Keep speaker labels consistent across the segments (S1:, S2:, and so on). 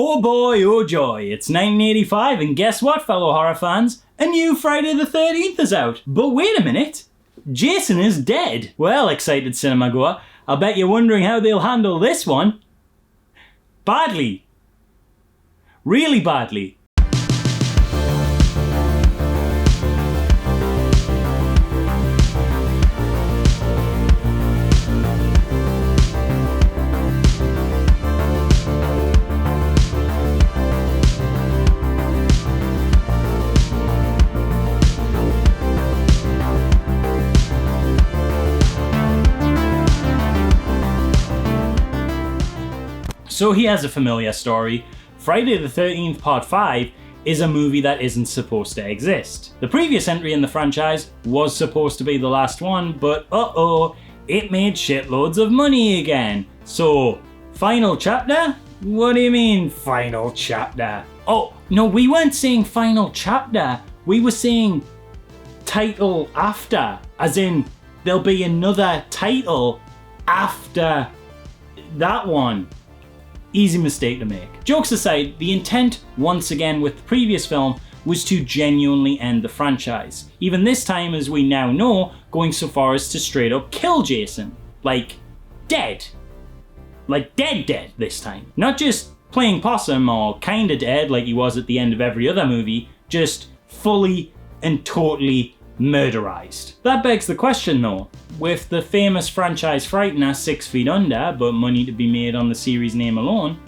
S1: Oh boy, oh joy, it's 1985 and guess what, fellow horror fans? A new Friday the 13th is out. But wait a minute, Jason is dead. Well, excited cinema goer, I bet you're wondering how they'll handle this one. Badly. Really badly. So here's a familiar story. Friday the 13th Part 5 is a movie that isn't supposed to exist. The previous entry in the franchise was supposed to be the last one, but it made shitloads of money again. So, final chapter? What do you mean, final chapter? Oh, no, we weren't saying final chapter. We were saying title after, as in there'll be another title after that one. Easy mistake to make. Jokes aside, the intent, once again with the previous film, was to genuinely end the franchise. Even this time, as we now know, going so far as to straight up kill Jason. Like, dead. Like, dead this time. Not just playing possum or kinda dead like he was at the end of every other movie, just fully and totally murderized. That begs the question though, with the famous franchise frightener 6 Feet Under, but money to be made on the series name alone,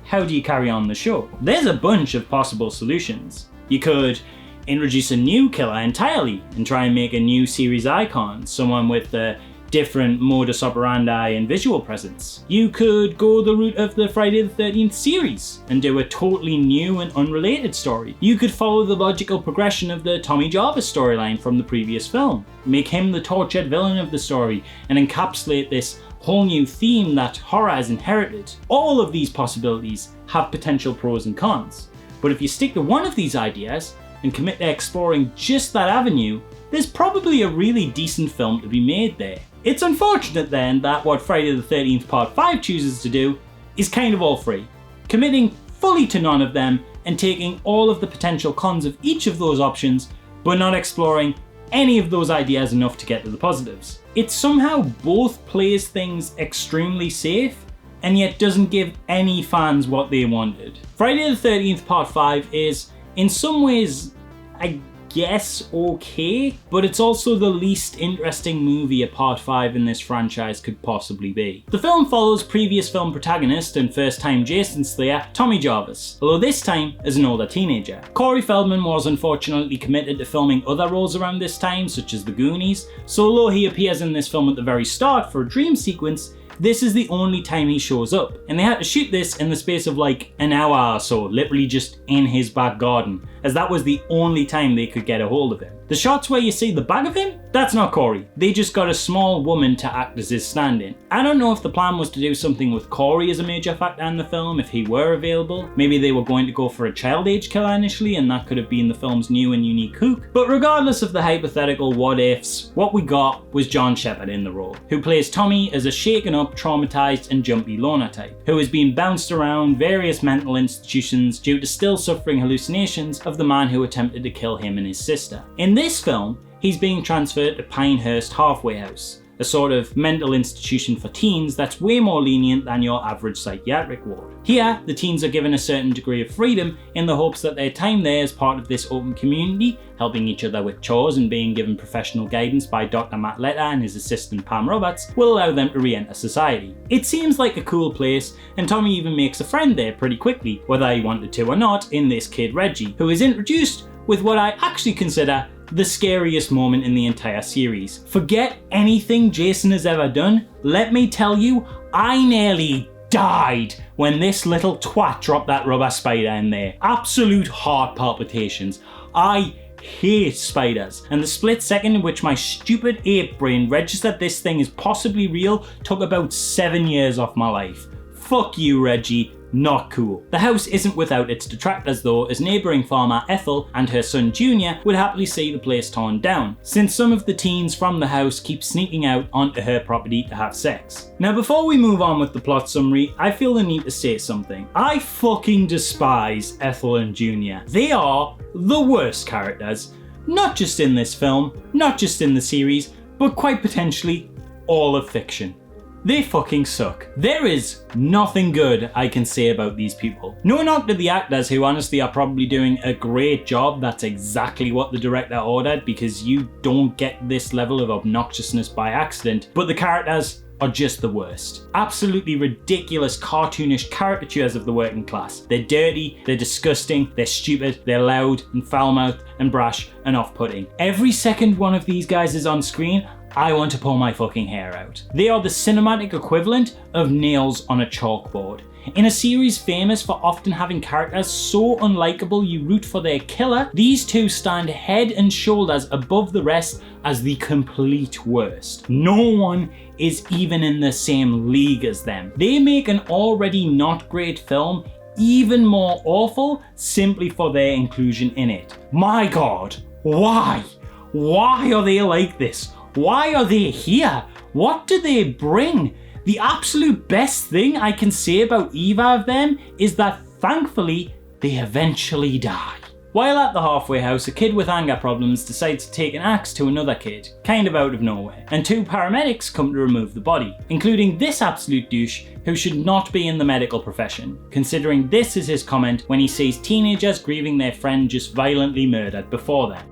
S1: how do you carry on the show? There's a bunch of possible solutions. You could introduce a new killer entirely and try and make a new series icon, someone with a different modus operandi and visual presence. You could go the route of the Friday the 13th series and do a totally new and unrelated story. You could follow the logical progression of the Tommy Jarvis storyline from the previous film, make him the tortured villain of the story, and encapsulate this whole new theme that horror has inherited. All of these possibilities have potential pros and cons, but if you stick to one of these ideas and commit to exploring just that avenue, there's probably a really decent film to be made there. It's unfortunate then that what Friday the 13th Part 5 chooses to do is kind of all free, committing fully to none of them and taking all of the potential cons of each of those options, but not exploring any of those ideas enough to get to the positives. It somehow both plays things extremely safe and yet doesn't give any fans what they wanted. Friday the 13th Part 5 is, in some ways, I guess okay, but it's also the least interesting movie a Part 5 in this franchise could possibly be. The film follows previous film protagonist and first-time Jason Slayer, Tommy Jarvis, although this time as an older teenager. Corey Feldman was unfortunately committed to filming other roles around this time, such as The Goonies, so although he appears in this film at the very start for a dream sequence, this is the only time he shows up, and they had to shoot this in the space of like an hour or so, literally just in his back garden, as that was the only time they could get a hold of him. The shots where you see the back of him, that's not Corey. They just got a small woman to act as his stand-in. I don't know if the plan was to do something with Corey as a major factor in the film, if he were available. Maybe they were going to go for a child age killer initially, and that could have been the film's new and unique hook. But regardless of the hypothetical what ifs, what we got was John Shepherd in the role, who plays Tommy as a shaken up, traumatized and jumpy loner type, who has been bounced around various mental institutions due to still suffering hallucinations of the man who attempted to kill him and his sister. In this film, he's being transferred to Pinehurst Halfway House, a sort of mental institution for teens that's way more lenient than your average psychiatric ward. Here, the teens are given a certain degree of freedom in the hopes that their time there as part of this open community, helping each other with chores and being given professional guidance by Dr. Matt Letta and his assistant Pam Roberts, will allow them to re-enter society. It seems like a cool place, and Tommy even makes a friend there pretty quickly, whether he wanted to or not, in this kid Reggie, who is introduced with what I actually consider the scariest moment in the entire series. Forget anything Jason has ever done. Let me tell you, I nearly died when this little twat dropped that rubber spider in there. Absolute heart palpitations. I hate spiders, and the split second in which my stupid ape brain registered this thing is possibly real took about 7 years off my life. Fuck you, Reggie. Not cool. The house isn't without its detractors though, as neighbouring farmer Ethel and her son Junior would happily see the place torn down, since some of the teens from the house keep sneaking out onto her property to have sex. Now before we move on with the plot summary, I feel the need to say something. I fucking despise Ethel and Junior. They are the worst characters, not just in this film, not just in the series, but quite potentially all of fiction. They fucking suck. There is nothing good I can say about these people. No knock to the actors, who honestly are probably doing a great job. That's exactly what the director ordered, because you don't get this level of obnoxiousness by accident. But the characters are just the worst. Absolutely ridiculous, cartoonish caricatures of the working class. They're dirty, they're disgusting, they're stupid, they're loud and foul-mouthed and brash and off-putting. Every second one of these guys is on screen, I want to pull my fucking hair out. They are the cinematic equivalent of nails on a chalkboard. In a series famous for often having characters so unlikable you root for their killer, these two stand head and shoulders above the rest as the complete worst. No one is even in the same league as them. They make an already not great film even more awful simply for their inclusion in it. My god, why? Why are they like this? Why are they here? What do they bring? The absolute best thing I can say about either of them is that thankfully they eventually die. While at the halfway house, a kid with anger problems decides to take an axe to another kid, kind of out of nowhere, and two paramedics come to remove the body, including this absolute douche who should not be in the medical profession, considering this is his comment when he sees teenagers grieving their friend just violently murdered before them.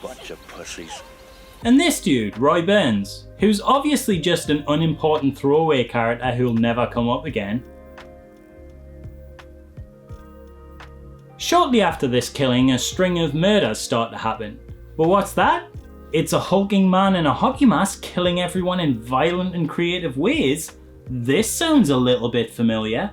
S2: Bunch of pussies.
S1: And this dude, Roy Burns, who's obviously just an unimportant throwaway character who'll never come up again. Shortly after this killing, a string of murders start to happen. But what's that? It's a hulking man in a hockey mask killing everyone in violent and creative ways? This sounds a little bit familiar.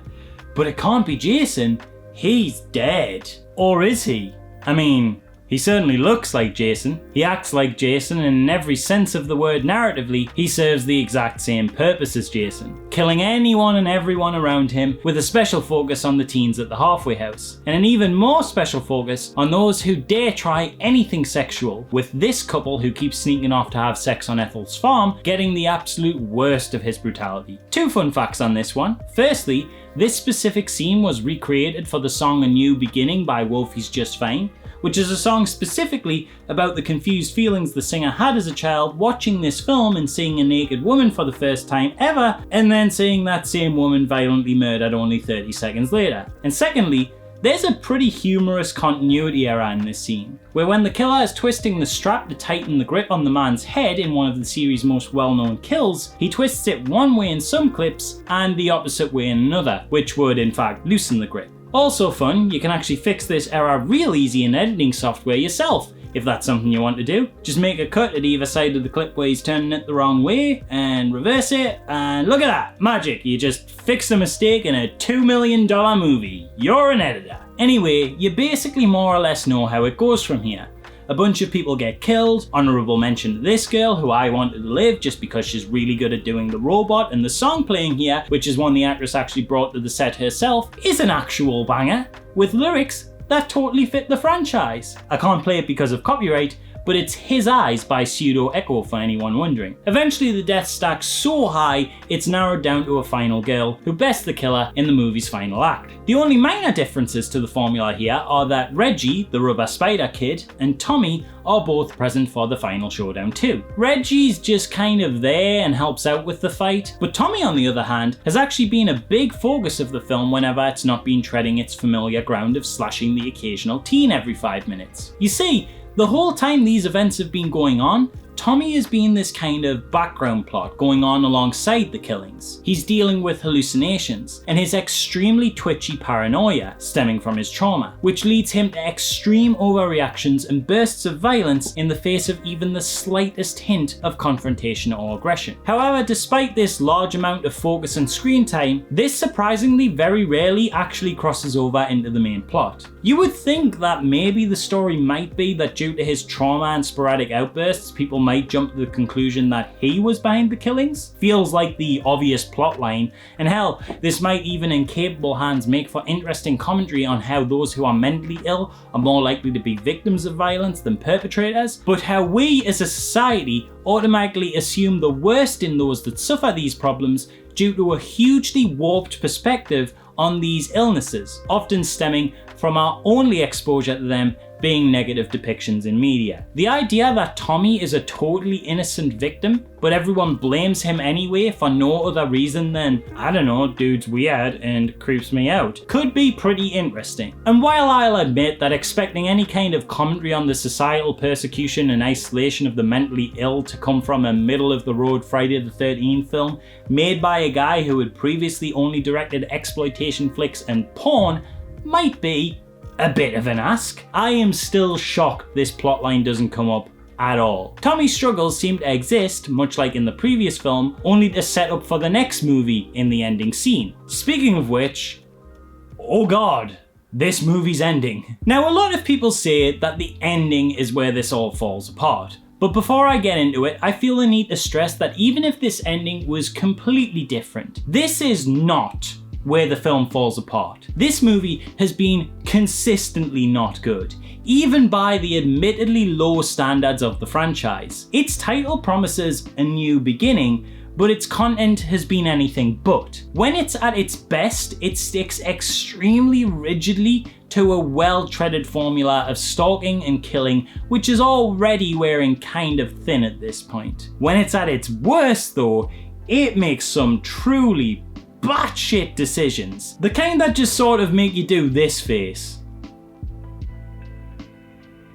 S1: But it can't be Jason. He's dead. Or is he? I mean, he certainly looks like Jason, he acts like Jason, and in every sense of the word narratively, he serves the exact same purpose as Jason, killing anyone and everyone around him, with a special focus on the teens at the halfway house, and an even more special focus on those who dare try anything sexual, with this couple who keeps sneaking off to have sex on Ethel's farm getting the absolute worst of his brutality. Two fun facts on this one. Firstly, this specific scene was recreated for the song A New Beginning by Wolfie's Just Fine, which is a song specifically about the confused feelings the singer had as a child watching this film and seeing a naked woman for the first time ever, and then seeing that same woman violently murdered only 30 seconds later. And secondly, there's a pretty humorous continuity error in this scene, where when the killer is twisting the strap to tighten the grip on the man's head in one of the series' most well-known kills, he twists it one way in some clips and the opposite way in another, which would in fact loosen the grip. Also fun, you can actually fix this error real easy in editing software yourself, if that's something you want to do. Just make a cut at either side of the clip where he's turning it the wrong way, and reverse it, and look at that, magic, you just fixed a mistake in a $2 million movie. You're an editor. Anyway, you basically more or less know how it goes from here. A bunch of people get killed, honourable mention to this girl who I wanted to live just because she's really good at doing the robot, and the song playing here, which is one the actress actually brought to the set herself, is an actual banger, with lyrics that totally fit the franchise. I can't play it because of copyright, but it's His Eyes by Pseudo Echo for anyone wondering. Eventually the deaths stack so high, it's narrowed down to a final girl, who bests the killer in the movie's final act. The only minor differences to the formula here are that Reggie, the rubber spider kid, and Tommy are both present for the final showdown too. Reggie's just kind of there and helps out with the fight, but Tommy on the other hand has actually been a big focus of the film whenever it's not been treading its familiar ground of slashing the occasional teen every 5 minutes. You see, the whole time these events have been going on, Tommy has been this kind of background plot going on alongside the killings. He's dealing with hallucinations and his extremely twitchy paranoia stemming from his trauma, which leads him to extreme overreactions and bursts of violence in the face of even the slightest hint of confrontation or aggression. However, despite this large amount of focus and screen time, this surprisingly very rarely actually crosses over into the main plot. You would think that maybe the story might be that due to his trauma and sporadic outbursts, people might jump to the conclusion that he was behind the killings. Feels like the obvious plotline, and hell, this might even in capable hands make for interesting commentary on how those who are mentally ill are more likely to be victims of violence than perpetrators, but how we as a society automatically assume the worst in those that suffer these problems due to a hugely warped perspective on these illnesses, often stemming from our only exposure to them being negative depictions in media. The idea that Tommy is a totally innocent victim, but everyone blames him anyway for no other reason than, I don't know, dude's weird and creeps me out, could be pretty interesting. And while I'll admit that expecting any kind of commentary on the societal persecution and isolation of the mentally ill to come from a middle-of-the-road Friday the 13th film made by a guy who had previously only directed exploitation flicks and porn might be a bit of an ask, I am still shocked this plotline doesn't come up at all. Tommy's struggles seem to exist, much like in the previous film, only to set up for the next movie in the ending scene. Speaking of which, oh god, this movie's ending. Now, a lot of people say that the ending is where this all falls apart. But before I get into it, I feel the need to stress that even if this ending was completely different, this is not where the film falls apart. This movie has been consistently not good, even by the admittedly low standards of the franchise. Its title promises a new beginning, but its content has been anything but. When it's at its best, it sticks extremely rigidly to a well-treaded formula of stalking and killing, which is already wearing kind of thin at this point. When it's at its worst though, it makes some truly batshit decisions. The kind that just sort of make you do this face.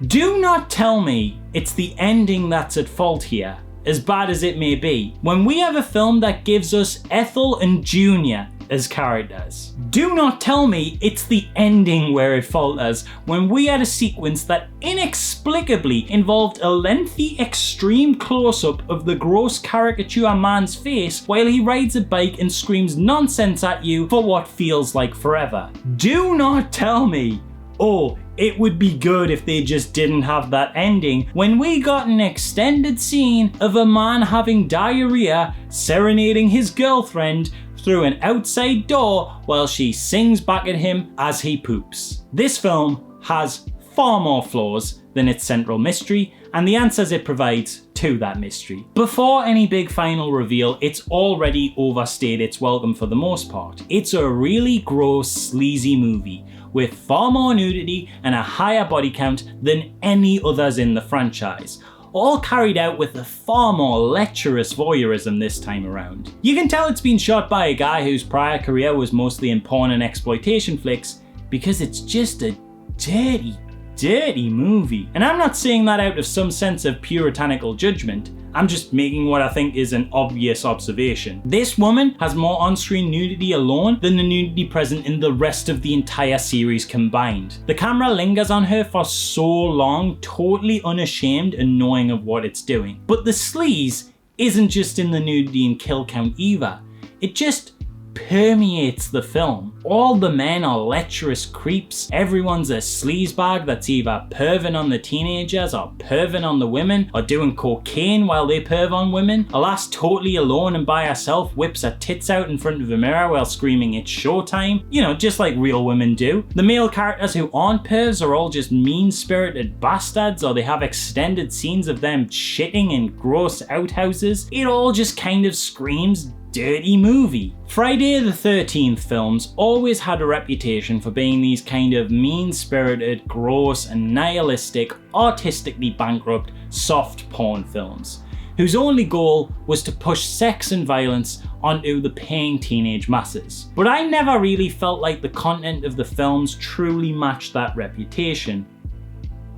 S1: Do not tell me it's the ending that's at fault here, as bad as it may be, when we have a film that gives us Ethel and Junior as characters. Do not tell me it's the ending where it falters, when we had a sequence that inexplicably involved a lengthy extreme close-up of the gross caricature man's face while he rides a bike and screams nonsense at you for what feels like forever. Do not tell me, oh, it would be good if they just didn't have that ending, when we got an extended scene of a man having diarrhea serenading his girlfriend through an outside door while she sings back at him as he poops. This film has far more flaws than its central mystery and the answers it provides to that mystery. Before any big final reveal, it's already overstayed its welcome for the most part. It's a really gross, sleazy movie with far more nudity and a higher body count than any others in the franchise, all carried out with a far more lecherous voyeurism this time around. You can tell it's been shot by a guy whose prior career was mostly in porn and exploitation flicks, because it's just a dirty movie. And I'm not saying that out of some sense of puritanical judgment, I'm just making what I think is an obvious observation. This woman has more on-screen nudity alone than the nudity present in the rest of the entire series combined. The camera lingers on her for so long, totally unashamed and knowing of what it's doing. But the sleaze isn't just in the nudity and kill count either. It just permeates the film. All the men are lecherous creeps, everyone's a sleazebag that's either perving on the teenagers or perving on the women, or doing cocaine while they perv on women. A lass totally alone and by herself whips her tits out in front of a mirror while screaming it's showtime, you know, just like real women do. The male characters who aren't pervs are all just mean-spirited bastards, or they have extended scenes of them shitting in gross outhouses. It all just kind of screams dirty movie. Friday the 13th films always had a reputation for being these kind of mean-spirited, gross and nihilistic, artistically bankrupt, soft porn films, whose only goal was to push sex and violence onto the paying teenage masses. But I never really felt like the content of the films truly matched that reputation.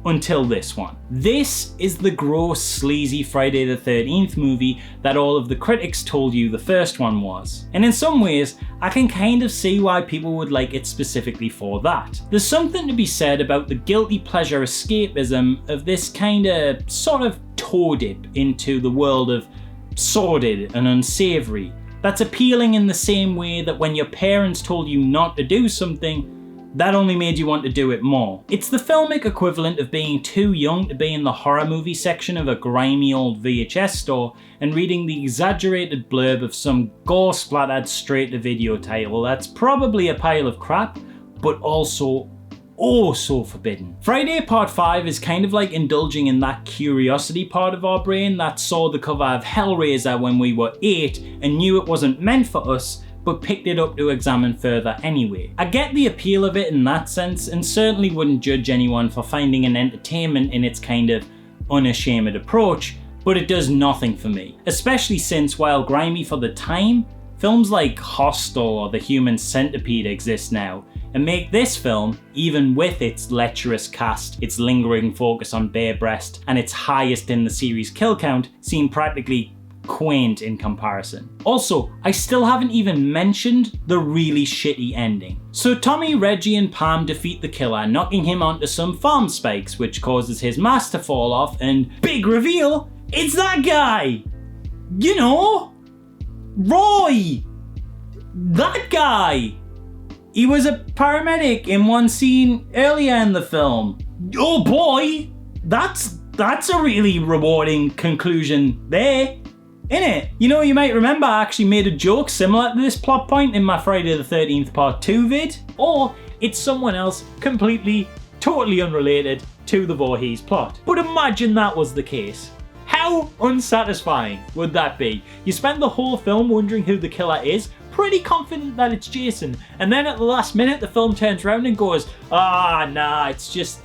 S1: Until this one. This is the gross, sleazy Friday the 13th movie that all of the critics told you the first one was. And in some ways, I can kind of see why people would like it specifically for that. There's something to be said about the guilty pleasure escapism of this kind of sort of toe dip into the world of sordid and unsavory. That's appealing in the same way that when your parents told you not to do something, that only made you want to do it more. It's the filmic equivalent of being too young to be in the horror movie section of a grimy old VHS store and reading the exaggerated blurb of some gore-splattered straight-to-video title that's probably a pile of crap, but also oh so forbidden. Friday Part 5 is kind of like indulging in that curiosity part of our brain that saw the cover of Hellraiser when we were 8 and knew it wasn't meant for us, but picked it up to examine further anyway. I get the appeal of it in that sense, and certainly wouldn't judge anyone for finding an entertainment in its kind of unashamed approach, but it does nothing for me. Especially since, while grimy for the time, films like Hostel or The Human Centipede exist now, and make this film, even with its lecherous cast, its lingering focus on bare breast, and its highest in the series kill count, seem practically quaint in comparison. Also, I still haven't even mentioned the really shitty ending. So Tommy, Reggie and Pam defeat the killer, knocking him onto some farm spikes, which causes his mask to fall off, and big reveal, it's that guy! You know, Roy! That guy! He was a paramedic in one scene earlier in the film. Oh boy! That's a really rewarding conclusion there, innit? You know, you might remember I actually made a joke similar to this plot point in my Friday the 13th Part 2 vid, or it's someone else completely, totally unrelated to the Voorhes plot. But imagine that was the case. How unsatisfying would that be? You spend the whole film wondering who the killer is, pretty confident that it's Jason, and then at the last minute the film turns around and goes, nah, it's just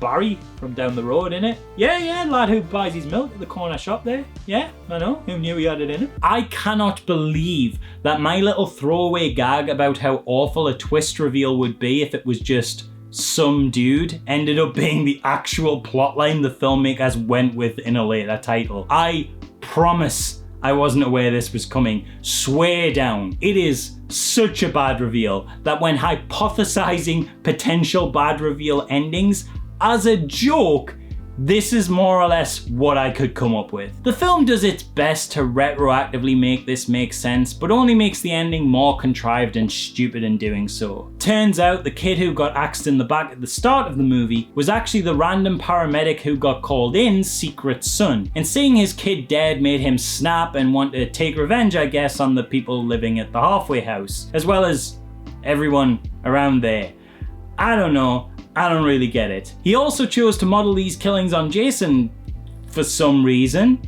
S1: Barry from down the road, innit? Yeah, lad who buys his milk at the corner shop there. Yeah, I know, who knew he had it in him? I cannot believe that my little throwaway gag about how awful a twist reveal would be if it was just some dude ended up being the actual plotline the filmmakers went with in a later title. I promise I wasn't aware this was coming. Swear down. It is such a bad reveal that when hypothesizing potential bad reveal endings, as a joke, this is more or less what I could come up with. The film does its best to retroactively make this make sense, but only makes the ending more contrived and stupid in doing so. Turns out the kid who got axed in the back at the start of the movie was actually the random paramedic who got called in's secret son, and seeing his kid dead made him snap and want to take revenge, I guess, on the people living at the halfway house, as well as everyone around there. I don't know. I don't really get it. He also chose to model these killings on Jason for some reason.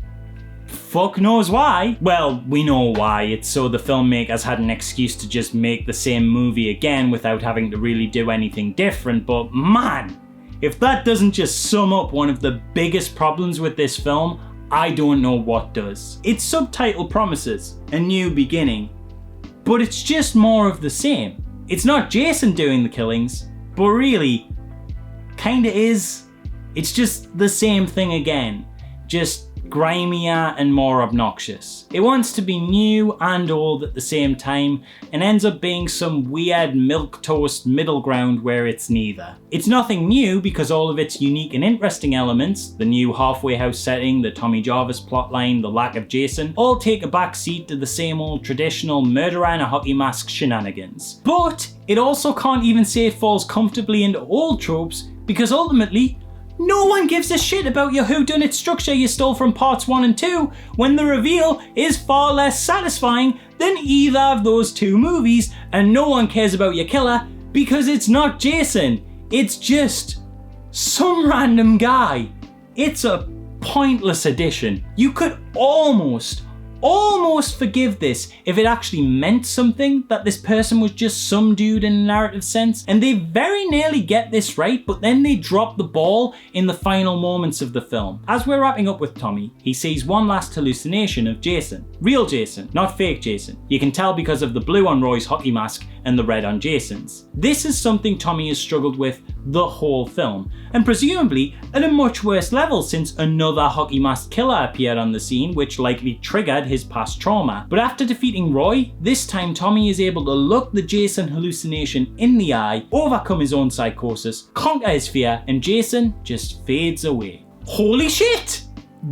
S1: Fuck knows why. Well, we know why. It's so the filmmakers had an excuse to just make the same movie again without having to really do anything different, but man, if that doesn't just sum up one of the biggest problems with this film, I don't know what does. Its subtitle promises a new beginning, but it's just more of the same. It's not Jason doing the killings, but really, kinda is. It's just the same thing again, just grimier and more obnoxious. It wants to be new and old at the same time and ends up being some weird milquetoast middle ground where it's neither. It's nothing new because all of its unique and interesting elements, the new halfway house setting, the Tommy Jarvis plotline, the lack of Jason, all take a back seat to the same old traditional murderer in a hockey mask shenanigans. But it also can't even say it falls comfortably into old tropes because ultimately, no one gives a shit about your whodunit structure you stole from parts 1 and 2 when the reveal is far less satisfying than either of those two movies, and no one cares about your killer because it's not Jason, it's just some random guy. It's a pointless addition. You could almost forgive this if it actually meant something, that this person was just some dude in a narrative sense, and they very nearly get this right, but then they drop the ball in the final moments of the film. As we're wrapping up with Tommy, he sees one last hallucination of Jason. Real Jason, not fake Jason. You can tell because of the blue on Roy's hockey mask and the red on Jason's. This is something Tommy has struggled with the whole film, and presumably at a much worse level since another hockey mask killer appeared on the scene, which likely triggered his past trauma. But after defeating Roy, this time Tommy is able to look the Jason hallucination in the eye, overcome his own psychosis, conquer his fear, and Jason just fades away. Holy shit!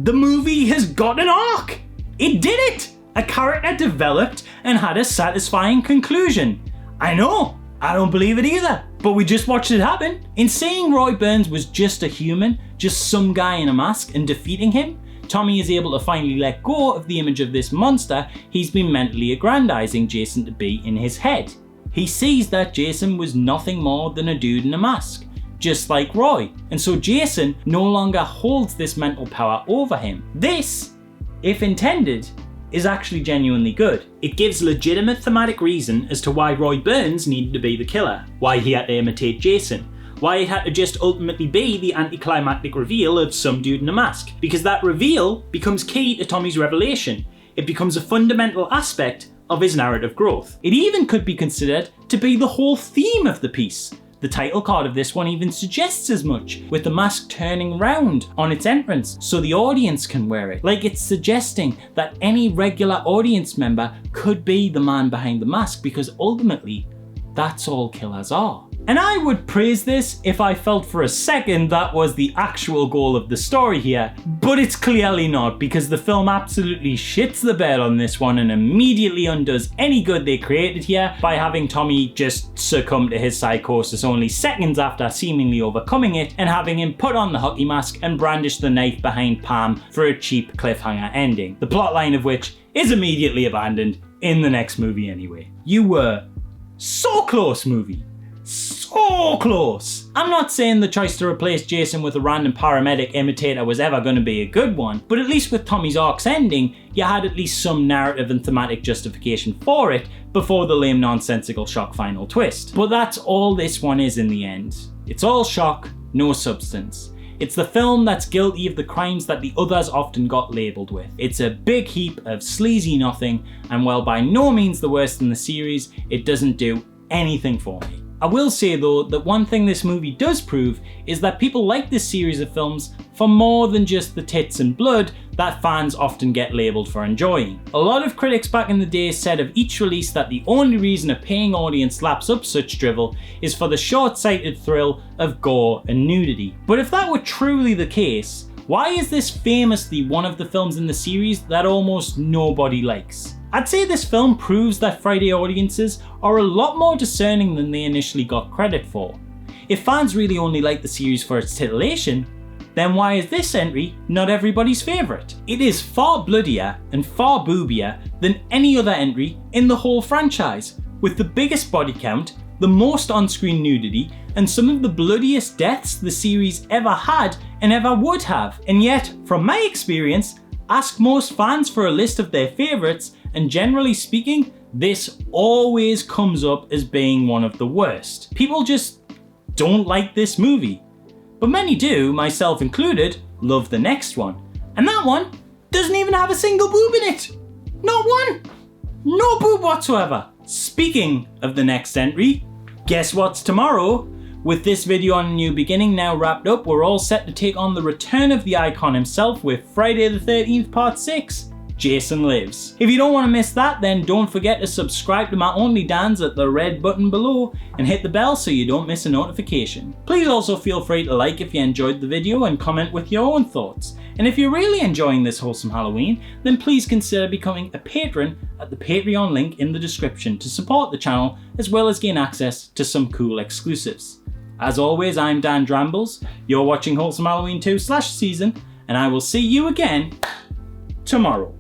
S1: The movie has got an arc! It did it! A character developed and had a satisfying conclusion. I know, I don't believe it either, but we just watched it happen. In saying Roy Burns was just a human, just some guy in a mask, and defeating him, Tommy is able to finally let go of the image of this monster he's been mentally aggrandizing Jason to be in his head. He sees that Jason was nothing more than a dude in a mask, just like Roy, and so Jason no longer holds this mental power over him. This, if intended, is actually genuinely good. It gives legitimate thematic reason as to why Roy Burns needed to be the killer, why he had to imitate Jason, why it had to just ultimately be the anticlimactic reveal of some dude in a mask, because that reveal becomes key to Tommy's revelation. It becomes a fundamental aspect of his narrative growth. It even could be considered to be the whole theme of the piece. The title card of this one even suggests as much, with the mask turning round on its entrance so the audience can wear it. Like it's suggesting that any regular audience member could be the man behind the mask, because ultimately, that's all killers are. And I would praise this if I felt for a second that was the actual goal of the story here, but it's clearly not, because the film absolutely shits the bed on this one and immediately undoes any good they created here by having Tommy just succumb to his psychosis only seconds after seemingly overcoming it, and having him put on the hockey mask and brandish the knife behind Pam for a cheap cliffhanger ending, the plotline of which is immediately abandoned in the next movie anyway. You were so close, movie. So close! I'm not saying the choice to replace Jason with a random paramedic imitator was ever going to be a good one, but at least with Tommy's arc's ending, you had at least some narrative and thematic justification for it before the lame nonsensical shock final twist. But that's all this one is in the end. It's all shock, no substance. It's the film that's guilty of the crimes that the others often got labelled with. It's a big heap of sleazy nothing, and while by no means the worst in the series, it doesn't do anything for me. I will say though that one thing this movie does prove is that people like this series of films for more than just the tits and blood that fans often get labelled for enjoying. A lot of critics back in the day said of each release that the only reason a paying audience laps up such drivel is for the short-sighted thrill of gore and nudity. But if that were truly the case, why is this famously one of the films in the series that almost nobody likes? I'd say this film proves that Friday audiences are a lot more discerning than they initially got credit for. If fans really only like the series for its titillation, then why is this entry not everybody's favourite? It is far bloodier and far boobier than any other entry in the whole franchise, with the biggest body count, the most on-screen nudity, and some of the bloodiest deaths the series ever had and ever would have. And yet, from my experience, ask most fans for a list of their favourites, and generally speaking, this always comes up as being one of the worst. People just don't like this movie. But many do, myself included, love the next one. And that one doesn't even have a single boob in it. Not one. No boob whatsoever. Speaking of the next entry, guess what's tomorrow? With this video on A New Beginning now wrapped up, we're all set to take on the return of the icon himself with Friday the 13th Part 6. Jason Lives. If you don't want to miss that, then don't forget to subscribe to my Only Dans at the red button below and hit the bell so you don't miss a notification. Please also feel free to like if you enjoyed the video and comment with your own thoughts. And if you're really enjoying this wholesome Halloween, then please consider becoming a patron at the Patreon link in the description to support the channel as well as gain access to some cool exclusives. As always, I'm Dan Drambles, you're watching Wholesome Halloween 2/Season, and I will see you again tomorrow.